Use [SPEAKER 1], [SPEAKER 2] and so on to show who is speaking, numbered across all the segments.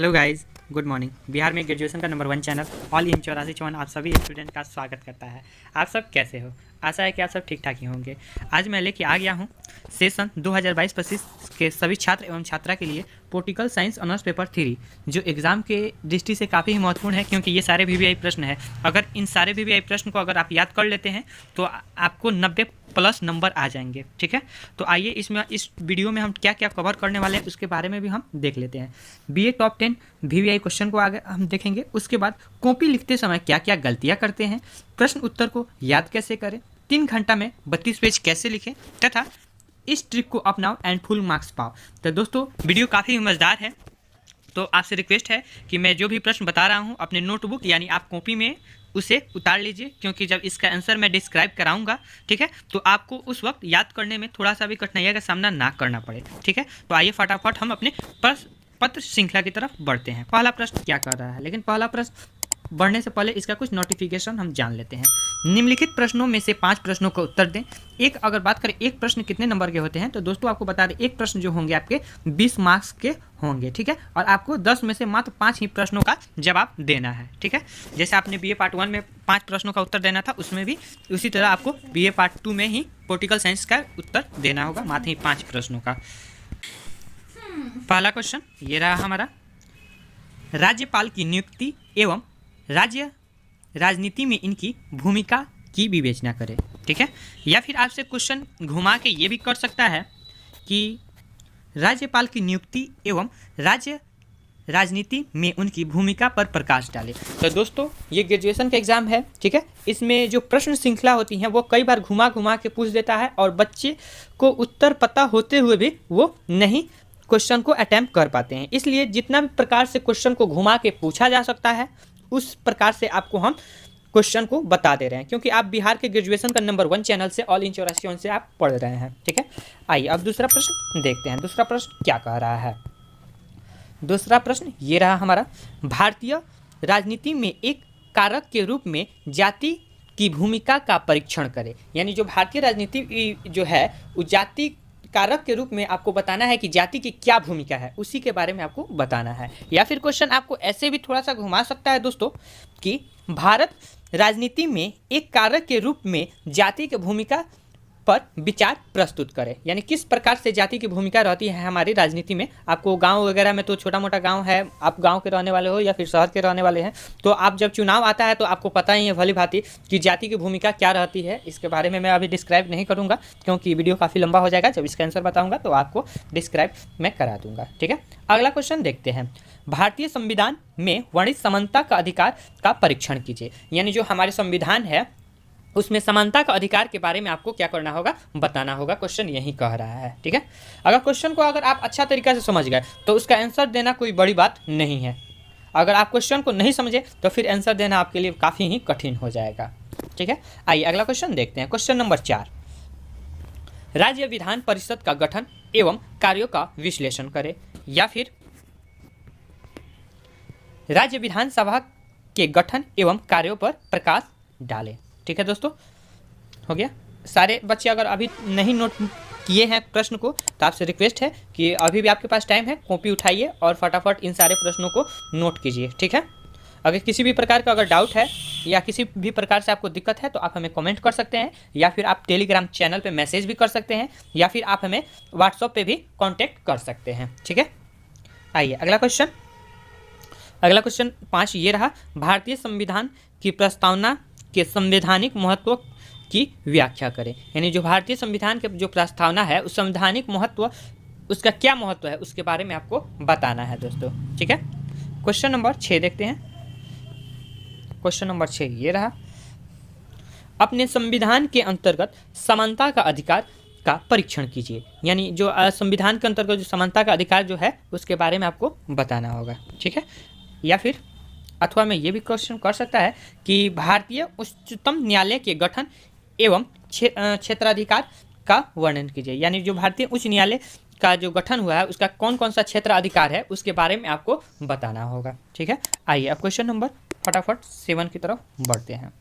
[SPEAKER 1] Hello guys, good morning. Bihar में graduation का number 1 channel all in 84 आप सभी स्टूडेंट का स्वागत करता है। आप सब कैसे हो? आशा है कि आप सब ठीक ठाक ही होंगे। आज मैं लेके आ गया हूँ सेशन 2022-25 के सभी छात्र एवं छात्रा के लिए पॉलिटिकल साइंस ऑनर्स पेपर 3, जो एग्ज़ाम के दृष्टि से काफ़ी ही महत्वपूर्ण है, क्योंकि ये सारे वीवीआई प्रश्न है। अगर इन सारे वीवीआई प्रश्न को अगर आप याद कर लेते हैं तो आपको 90+ नंबर आ जाएंगे। ठीक है, तो आइए इस वीडियो में हम क्या क्या कवर करने वाले हैं उसके बारे में भी हम देख लेते हैं। बीए टॉप 10 वीवीआई क्वेश्चन को आगे हम देखेंगे। उसके बाद कॉपी लिखते समय क्या क्या गलतियाँ करते हैं, प्रश्न उत्तर को याद कैसे करें, 3 घंटा में 32 पेज कैसे लिखें, तथा इस ट्रिक को अपनाओ एंड फुल मार्क्स पाओ। तो दोस्तों, वीडियो काफ़ी मज़ेदार है, तो आपसे रिक्वेस्ट है कि मैं जो भी प्रश्न बता रहा हूँ अपने नोटबुक यानी आप कॉपी में उसे उतार लीजिए, क्योंकि जब इसका आंसर मैं डिस्क्राइब कराऊंगा, ठीक है, तो आपको उस वक्त याद करने में थोड़ा सा भी कठिनाइयों का सामना ना करना पड़े। ठीक है, तो आइए फटाफट हम अपने पत्र श्रृंखला की तरफ बढ़ते हैं। पहला प्रश्न क्या कर रहा है, लेकिन पहला प्रश्न बढ़ने से पहले इसका कुछ नोटिफिकेशन हम जान लेते हैं। निम्नलिखित प्रश्नों में से 5 प्रश्नों का उत्तर दें। अगर बात करें एक प्रश्न कितने नंबर के होते हैं, तो दोस्तों आपको बता दें एक प्रश्न जो होंगे आपके 20 मार्क्स के होंगे। ठीक है, और आपको 10 में से मात्र 5 ही प्रश्नों का जवाब देना है। ठीक है, जैसे आपने बीए पार्ट 1 में 5 प्रश्नों का उत्तर देना था, उसमें भी उसी तरह आपको बीए पार्ट 2 में ही पॉलिटिकल साइंस का उत्तर देना होगा, मात्र ही 5 प्रश्नों का। पहला क्वेश्चन ये रहा हमारा, राज्यपाल की नियुक्ति एवं राज्य राजनीति में इनकी भूमिका की विवेचना करें। ठीक है, या फिर आपसे क्वेश्चन घुमा के ये भी कर सकता है कि राज्यपाल की नियुक्ति एवं राज्य राजनीति में उनकी भूमिका पर प्रकाश डालें। तो दोस्तों, ये ग्रेजुएशन का एग्जाम है। ठीक है, इसमें जो प्रश्न श्रृंखला होती हैं वो कई बार घुमा घुमा के पूछ देता है, और बच्चे को उत्तर पता होते हुए भी वो नहीं क्वेश्चन को अटेम्प्ट कर पाते हैं। इसलिए जितना भी प्रकार से क्वेश्चन को घुमा के पूछा जा सकता है, उस प्रकार से आपको हम क्वेश्चन को बता दे रहे हैं, क्योंकि आप बिहार के ग्रेजुएशन का नंबर 1 चैनल से ऑल इन 84 से आप पढ़ रहे हैं। ठीक है, आइए अब दूसरा प्रश्न देखते हैं। दूसरा प्रश्न क्या कह रहा है? दूसरा प्रश्न ये रहा हमारा, भारतीय राजनीति में एक कारक के रूप में जाति की भूमिका का परीक्षण करें। यानी जो भारतीय राजनीति जो है वो जाति कारक के रूप में आपको बताना है कि जाति की क्या भूमिका है, उसी के बारे में आपको बताना है। या फिर क्वेश्चन आपको ऐसे भी थोड़ा सा घुमा सकता है दोस्तों कि भारत राजनीति में एक कारक के रूप में जाति की भूमिका पर विचार प्रस्तुत करें। यानी किस प्रकार से जाति की भूमिका रहती है हमारी राजनीति में। आपको गांव वगैरह में तो छोटा मोटा गांव है, आप गांव के रहने वाले हो या फिर शहर के रहने वाले हैं, तो आप जब चुनाव आता है तो आपको पता ही है भली भांति कि जाति की भूमिका क्या रहती है। इसके बारे में मैं अभी डिस्क्राइब नहीं करूँगा, क्योंकि वीडियो काफ़ी लंबा हो जाएगा। जब इसका आंसर बताऊँगा तो आपको डिस्क्राइब मैं करा दूँगा। ठीक है, अगला क्वेश्चन देखते हैं। भारतीय संविधान में वर्णित समानता का अधिकार का परीक्षण कीजिए। यानी जो हमारे संविधान है उसमें समानता का अधिकार के बारे में आपको क्या करना होगा, बताना होगा। क्वेश्चन यही कह रहा है। ठीक है, अगर क्वेश्चन को अगर आप अच्छा तरीका से समझ गए तो उसका आंसर देना कोई बड़ी बात नहीं है। अगर आप क्वेश्चन को नहीं समझे तो फिर आंसर देना आपके लिए काफ़ी ही कठिन हो जाएगा। ठीक है, आइए अगला क्वेश्चन देखते हैं। क्वेश्चन नंबर 4, राज्य विधान परिषद का गठन एवं कार्यों का विश्लेषण करें। या फिर राज्य विधानसभा के गठन एवं कार्यों पर प्रकाश डालें। ठीक है दोस्तों, हो गया। सारे बच्चे अगर अभी नहीं नोट किए हैं प्रश्न को तो आपसे रिक्वेस्ट है कि अभी भी आपके पास टाइम है, कॉपी उठाइए और फटाफट इन सारे प्रश्नों को नोट कीजिए। ठीक है, अगर किसी भी प्रकार का अगर डाउट है या किसी भी प्रकार से आपको दिक्कत है तो आप हमें कमेंट कर सकते हैं, या फिर आप टेलीग्राम चैनल पे मैसेज भी कर सकते हैं, या फिर आप हमें व्हाट्सएप पे भी कांटेक्ट कर सकते हैं। ठीक है, आइए अगला क्वेश्चन। अगला क्वेश्चन 5 ये रहा, भारतीय संविधान की प्रस्तावना के संवैधानिक महत्व की व्याख्या करें। यानी जो भारतीय संविधान के जो प्रस्तावना है उस संवैधानिक महत्व, उसका क्या महत्व है उसके बारे में आपको बताना है दोस्तों। ठीक है, क्वेश्चन नंबर 6 देखते हैं। क्वेश्चन नंबर 6 ये रहा, अपने संविधान के अंतर्गत समानता का अधिकार का परीक्षण कीजिए। यानी जो संविधान के अंतर्गत जो समानता का अधिकार जो है उसके बारे में आपको बताना होगा। ठीक है, या फिर अथवा में ये भी क्वेश्चन कर सकता है कि भारतीय उच्चतम न्यायालय के गठन एवं क्षेत्राधिकार का वर्णन कीजिए। यानी जो भारतीय उच्च न्यायालय का जो गठन हुआ है उसका कौन कौन सा क्षेत्राधिकार है उसके बारे में आपको बताना होगा। ठीक है, आइए अब क्वेश्चन नंबर फटाफट 7 की तरफ बढ़ते हैं।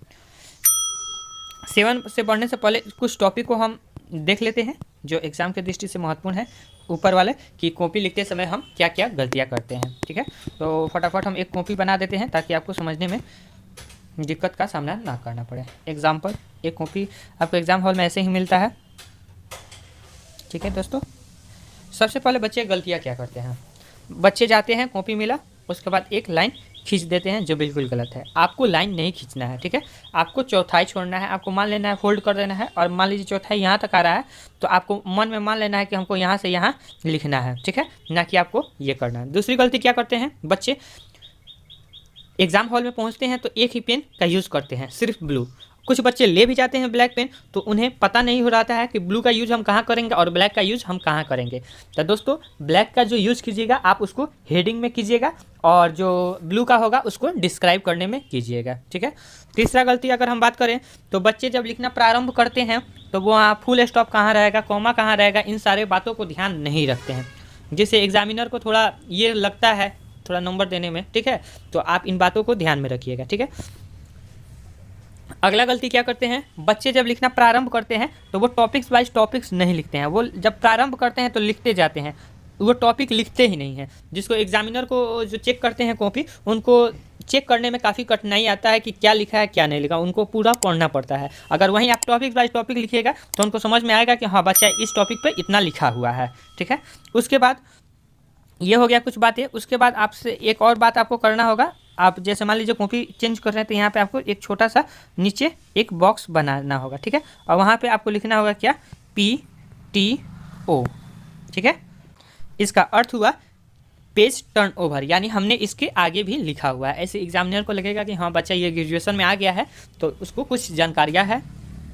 [SPEAKER 1] 7 से बढ़ने से पहले कुछ टॉपिक को हम देख लेते हैं जो एग्ज़ाम के दृष्टि से महत्वपूर्ण है ऊपर वाले कि कॉपी लिखते समय हम क्या क्या गलतियाँ करते हैं। ठीक है, तो फटाफट हम एक कॉपी बना देते हैं ताकि आपको समझने में दिक्कत का सामना ना करना पड़े। एग्जाम्पल, एक कॉपी आपको एग्ज़ाम हॉल में ऐसे ही मिलता है। ठीक है दोस्तों, सबसे पहले बच्चे गलतियाँ क्या करते हैं, बच्चे जाते हैं, कॉपी मिला, उसके बाद एक लाइन खींच देते हैं जो बिल्कुल गलत है। आपको लाइन नहीं खींचना है। ठीक है, आपको चौथाई छोड़ना है, आपको मान लेना है, फोल्ड कर देना है, और मान लीजिए चौथाई यहाँ तक आ रहा है तो आपको मन में मान लेना है कि हमको यहाँ से यहाँ लिखना है। ठीक है, ना कि आपको ये करना है। दूसरी गलती क्या करते हैं बच्चे, एग्ज़ाम हॉल में पहुँचते हैं तो एक ही पेन का यूज़ करते हैं, सिर्फ ब्लू। कुछ बच्चे ले भी जाते हैं ब्लैक पेन, तो उन्हें पता नहीं हो रहा है कि ब्लू का यूज़ हम कहाँ करेंगे और ब्लैक का यूज़ हम कहाँ करेंगे। तो दोस्तों, ब्लैक का जो यूज़ कीजिएगा आप उसको हेडिंग में कीजिएगा, और जो ब्लू का होगा उसको डिस्क्राइब करने में कीजिएगा। ठीक है, तीसरा गलती अगर हम बात करें तो बच्चे जब लिखना प्रारंभ करते हैं तो वो फुल स्टॉप कहाँ रहेगा, कॉमा कहाँ रहेगा, इन सारे बातों को ध्यान नहीं रखते हैं, जिससे एग्जामिनर को थोड़ा ये लगता है थोड़ा नंबर देने में। ठीक है, तो आप इन बातों को ध्यान में रखिएगा। ठीक है, अगला गलती क्या करते हैं बच्चे, जब लिखना प्रारंभ करते हैं तो वो टॉपिक्स वाइज टॉपिक्स नहीं लिखते हैं। वो जब प्रारंभ करते हैं तो लिखते जाते हैं, वो टॉपिक लिखते ही नहीं है, जिसको एग्जामिनर को जो चेक करते हैं कॉपी, उनको चेक करने में काफ़ी कठिनाई आता है कि क्या लिखा है क्या नहीं लिखा, उनको पूरा पढ़ना पड़ता है। अगर वहीं आप टॉपिक वाइज टॉपिक लिखिएगा तो उनको समझ में आएगा कि हाँ बच्चा इस टॉपिक पर इतना लिखा हुआ है। ठीक है, उसके बाद ये हो गया कुछ बातें। उसके बाद आपसे एक और बात आपको करना होगा, आप जैसे मान लीजिए कॉपी चेंज कर रहे हैं तो यहाँ पे आपको एक छोटा सा नीचे एक बॉक्स बनाना होगा। ठीक है, और वहाँ पे आपको लिखना होगा क्या, PTO। ठीक है, इसका अर्थ हुआ पेज टर्न ओवर, यानी हमने इसके आगे भी लिखा हुआ है। ऐसे एग्जामिनर को लगेगा कि हाँ बच्चा ये ग्रेजुएशन में आ गया है तो उसको कुछ जानकारियाँ है।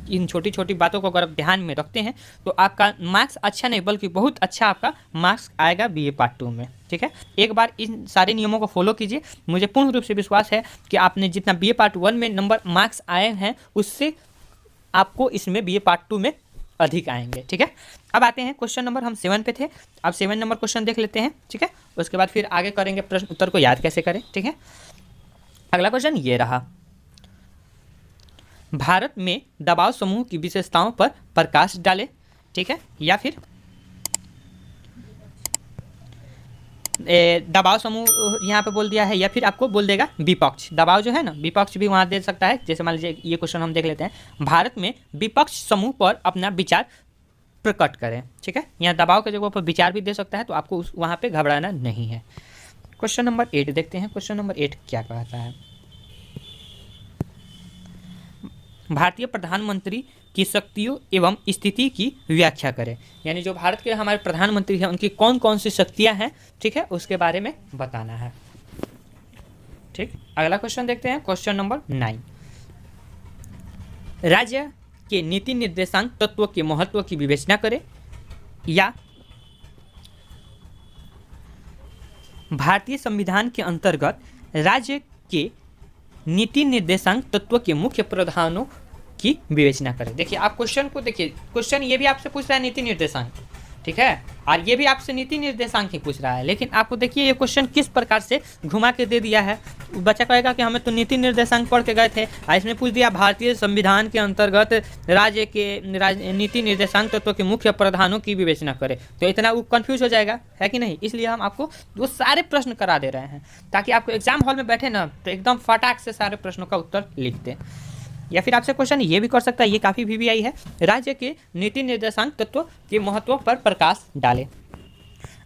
[SPEAKER 1] इन छोटी छोटी बातों को अगर आप ध्यान में रखते हैं तो आपका मार्क्स अच्छा नहीं बल्कि बहुत अच्छा आपका मार्क्स आएगा BA पार्ट 2 में। ठीक है, एक बार इन सारे नियमों को फॉलो कीजिए, मुझे पूर्ण रूप से विश्वास है कि आपने जितना BA पार्ट 1 में नंबर मार्क्स आए हैं उससे आपको इसमें BA पार्ट 2 में अधिक आएंगे। ठीक है, अब आते हैं क्वेश्चन नंबर, हम 7 पे थे, अब 7 नंबर क्वेश्चन देख लेते हैं। ठीक है, उसके बाद फिर आगे करेंगे प्रश्न उत्तर को याद कैसे करें। ठीक है, अगला क्वेश्चन ये रहा, भारत में दबाव समूह की विशेषताओं पर प्रकाश डालें। ठीक है, या फिर दबाव समूह यहाँ पे बोल दिया है, या फिर आपको बोल देगा विपक्ष। दबाव जो है ना, विपक्ष भी वहाँ दे सकता है। जैसे मान लीजिए ये क्वेश्चन हम देख लेते हैं, भारत में विपक्ष समूह पर अपना विचार प्रकट करें। ठीक है, यहाँ दबाव के जगह पर विचार भी दे सकता है, तो आपको वहाँ पे घबराना नहीं है। क्वेश्चन नंबर 8 देखते हैं, क्वेश्चन नंबर 8 क्या कहता है, भारतीय प्रधानमंत्री की शक्तियों एवं स्थिति की व्याख्या करें। यानी जो भारत के हमारे प्रधानमंत्री हैं उनकी कौन कौन सी शक्तियां हैं, ठीक है, उसके बारे में बताना है। ठीक, अगला क्वेश्चन देखते हैं, क्वेश्चन नंबर 9, राज्य के नीति निर्देशांक तत्वों के महत्व की विवेचना करें, या भारतीय संविधान के अंतर्गत राज्य के नीति निर्देशांक तत्व के मुख्य प्रावधानों की विवेचना करें। देखिए आप क्वेश्चन को देखिए, क्वेश्चन ये भी आपसे पूछ रहा है नीति निर्देशांक, ठीक है, और ये भी आपसे नीति निर्देशांक ही पूछ रहा है, लेकिन आपको देखिए ये क्वेश्चन किस प्रकार से घुमा के दे दिया है। बच्चा कहेगा कि हमें तो नीति निर्देशांक पढ़ के गए थे, इसने पूछ दिया भारतीय संविधान के अंतर्गत राज्य के नीति निर्देशांक तत्व के मुख्य प्रावधानों की विवेचना करें, तो इतना वो कन्फ्यूज हो जाएगा, है कि नहीं। इसलिए हम आपको वो सारे प्रश्न करा दे रहे हैं ताकि आपको एग्जाम हॉल में बैठे ना तो एकदम फटाक से सारे प्रश्नों का उत्तर लिख दें। या फिर आपसे क्वेश्चन ये भी कर सकता है, ये काफ़ी VVI है, राज्य के नीति निर्देशांक तत्व के महत्व पर प्रकाश डालें।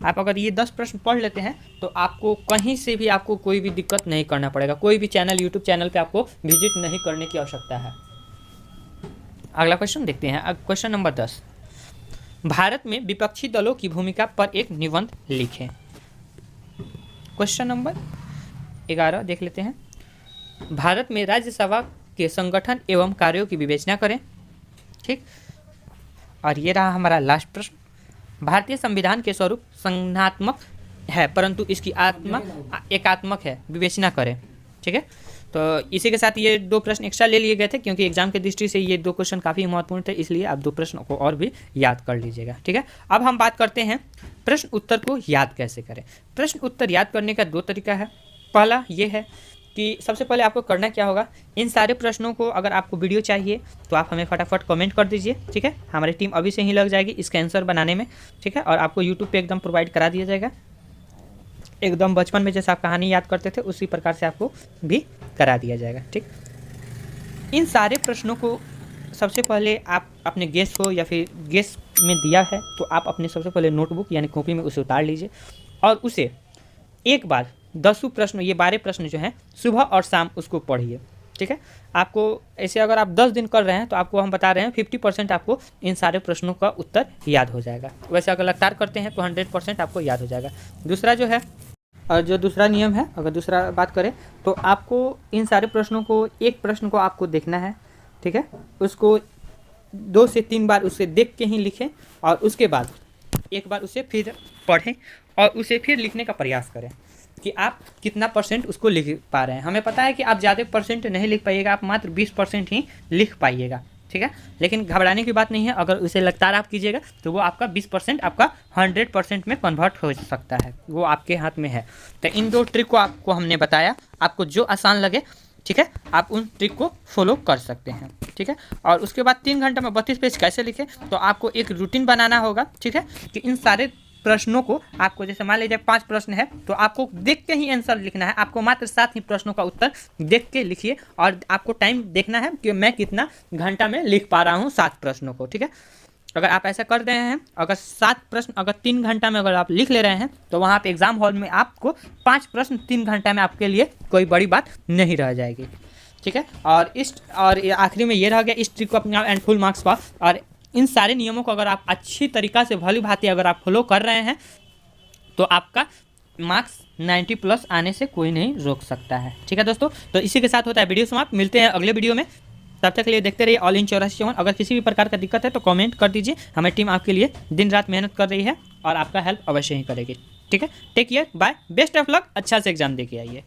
[SPEAKER 1] आप अगर ये 10 प्रश्न पढ़ लेते हैं तो आपको कहीं से भी आपको कोई भी दिक्कत नहीं करना पड़ेगा, कोई भी चैनल यूट्यूब चैनल पे आपको विजिट नहीं करने की आवश्यकता है। अगला क्वेश्चन देखते हैं, क्वेश्चन नंबर 10, भारत में विपक्षी दलों की भूमिका पर एक निबंध लिखें। क्वेश्चन नंबर 11 देख लेते हैं, भारत में राज्यसभा के संगठन एवं कार्यों की विवेचना करें। ठीक, और ये रहा हमारा लास्ट प्रश्न, भारतीय संविधान के स्वरूप संघात्मक है परंतु इसकी आत्मा एकात्मक है, विवेचना करें। ठीक है, तो इसी के साथ ये 2 प्रश्न एक्स्ट्रा ले लिए गए थे क्योंकि एग्जाम की दृष्टि से ये 2 क्वेश्चन काफ़ी महत्वपूर्ण थे, इसलिए आप 2 प्रश्नों को और भी याद कर लीजिएगा। ठीक है, अब हम बात करते हैं प्रश्न उत्तर को याद कैसे करें। प्रश्न उत्तर याद करने का 2 तरीका है। पहला ये है कि सबसे पहले आपको करना क्या होगा, इन सारे प्रश्नों को अगर आपको वीडियो चाहिए तो आप हमें फटाफट कमेंट कर दीजिए, ठीक है। हमारी टीम अभी से ही लग जाएगी इसका आंसर बनाने में, ठीक है। और आपको यूट्यूब पे एकदम प्रोवाइड करा दिया जाएगा, एकदम बचपन में जैसे आप कहानी याद करते थे उसी प्रकार से आपको भी करा दिया जाएगा, ठीक। इन सारे प्रश्नों को सबसे पहले आप अपने गेस को या फिर गेस में दिया है तो आप अपने सबसे पहले नोटबुक यानी कॉपी में उसे उतार लीजिए और उसे एक बार 10 प्रश्न, ये 12 प्रश्न जो हैं सुबह और शाम उसको पढ़िए, ठीक है। आपको ऐसे अगर आप 10 दिन कर रहे हैं तो आपको हम बता रहे हैं 50% आपको इन सारे प्रश्नों का उत्तर याद हो जाएगा। वैसे अगर लगातार करते हैं तो 100% आपको याद हो जाएगा। दूसरा जो है, और जो दूसरा नियम है, अगर दूसरा बात करें तो आपको इन सारे प्रश्नों को, एक प्रश्न को आपको देखना है, ठीक है। उसको 2 से 3 बार उसे देख के ही लिखें और उसके बाद एक बार उसे फिर पढ़ें और उसे फिर लिखने का प्रयास करें कि आप कितना % उसको लिख पा रहे हैं। हमें पता है कि आप ज़्यादा % नहीं लिख पाइएगा, आप मात्र 20% ही लिख पाइएगा, ठीक है। लेकिन घबराने की बात नहीं है, अगर उसे लगातार आप कीजिएगा तो वो आपका 20% आपका 100% में कन्वर्ट हो सकता है, वो आपके हाथ में है। तो इन 2 ट्रिक को आपको हमने बताया, आपको जो आसान लगे, ठीक है, आप उन ट्रिक को फॉलो कर सकते हैं, ठीक है। और उसके बाद 3 घंटे में 32 पेज कैसे लिखें, तो आपको एक रूटीन बनाना होगा, ठीक है, कि इन सारे प्रश्नों को आपको, जैसे मान लीजिए 5 प्रश्न है तो आपको देख के ही आंसर लिखना है। आपको मात्र 7 ही प्रश्नों का उत्तर देख के लिखिए और आपको टाइम देखना है कि मैं कितना घंटा में लिख पा रहा हूँ 7 प्रश्नों को, ठीक है। अगर आप ऐसा कर रहे हैं, अगर 7 प्रश्न अगर 3 घंटा में अगर आप लिख ले रहे हैं तो वहाँ पे एग्जाम हॉल में आपको 5 प्रश्न 3 घंटा में आपके लिए कोई बड़ी बात नहीं रह जाएगी, ठीक है। और आखिरी में ये रह गया, इस ट्रिक को अपने आप एंड फुल मार्क्स पा। और इन सारे नियमों को अगर आप अच्छी तरीक़ा से भली भांति अगर आप फॉलो कर रहे हैं तो आपका मार्क्स 90+ आने से कोई नहीं रोक सकता है, ठीक है दोस्तों। तो इसी के साथ होता है वीडियो समाप्त, मिलते हैं अगले वीडियो में। तब तक के लिए देखते रहिए ऑल इन 84 अगर किसी भी प्रकार का दिक्कत है तो कमेंट कर दीजिए, हमारी टीम आपके लिए दिन रात मेहनत कर रही है और आपका हेल्प अवश्य ही करेगी, ठीक है। Take care, bye, best of luck, अच्छा से एग्जाम दे के आइए।